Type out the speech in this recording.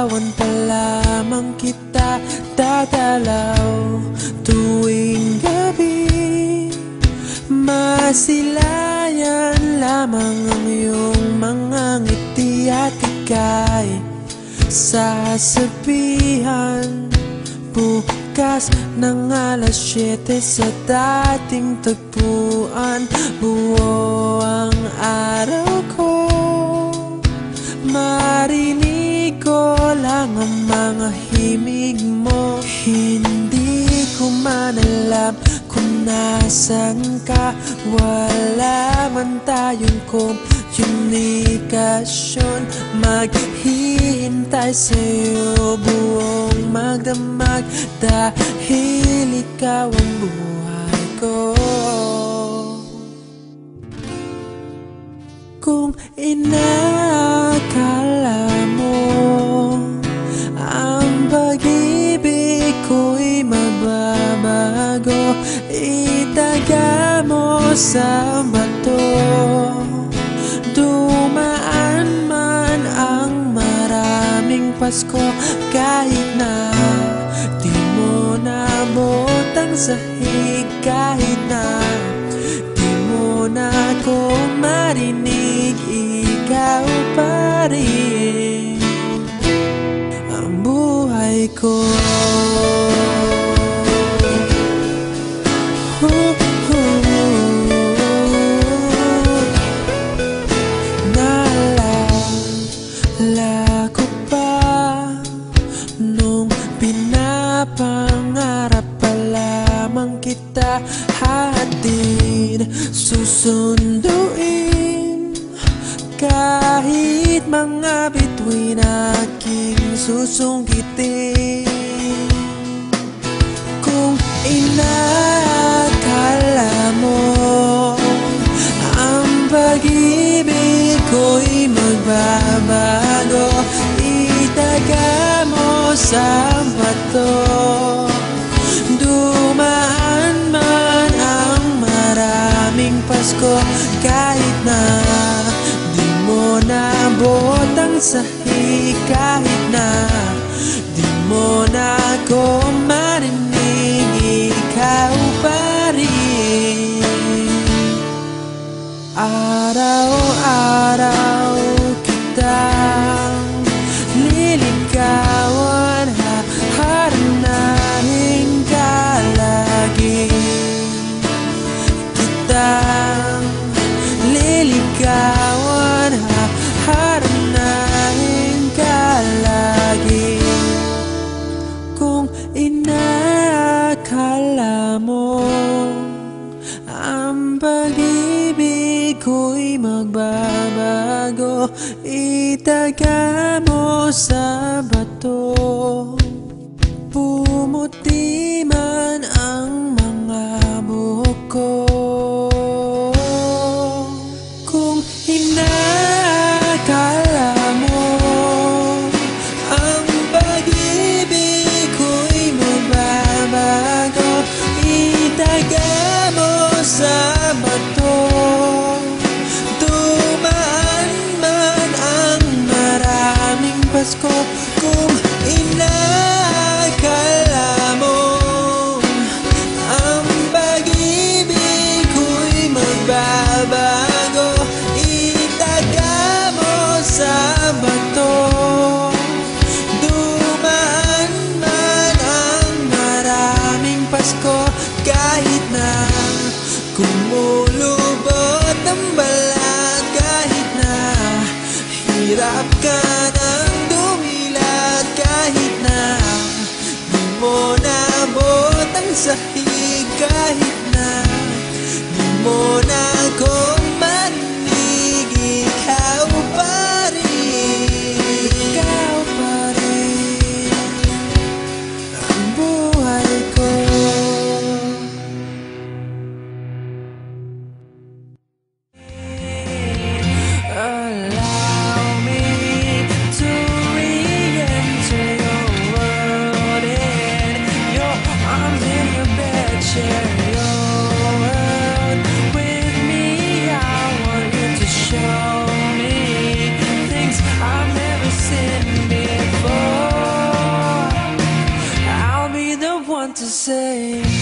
Liligawan pa lamang kita, dadalaw tuwing gabi. Masilayan lamang ang iyong mga ngiti at ika'y sasabihan bukas ng alas 7 sa dating tagpuan. Buo ang araw ko, marinig ko lang ang mga himig mo. Hindi ko man alam kung nasan ka, wala man tayong komunikasyon. Maghihintay sa'yo buong magdamag, dahil ikaw ang buhay ko. Kung inakala mo ang pag-ibig ko'y mababago, itaga mo sa bato. Dumaan man ang maraming Pasko, kahit na di mo naabot ang sahig, kahit na di mo na ako marinig, ikaw pa rin ang buhay ko. Naalala ko pa nung pinapangarap pa lamang kita, hatid susunduin kahit mga bituin aking susungkitin. Kung inakala mo ang pag-ibig ko'y magbabago, itaga mo sa bato. Dumaan man ang maraming Pasko, kahit na di mo naabot ang sahig, kahit na di mo na ako marinig, ikaw pa rin. Araw-araw kitang liligawan, haharanahin ka lagi. Kitang liligawan, haharanahin ka lagi. Kung inakala mo ang pag-ibig ko'y magbabago, itaga mo sa bato. Pumuti man ang mga buhok ko. Kung inakala mo ang pag-ibig ko'y magbabago, itaga mo sa bato. Dumaan man ang maraming Pasko, kung inakala mo ang pag-ibig ko'y magbabago, itaga mo sa bato. Dumaan man ang maraming Pasko, kahit na kumulubot ang balat, kahit na hirap ka ng dumilat, kahit na di mo naabot ang sahig, kahit na di mo na ako marinig, ikaw pa rin, ikaw pa rin ang buhay ko. Allow me to re-enter your world, in your arms, in your bed, share your world with me. I want you to show me things I've never seen before. to say.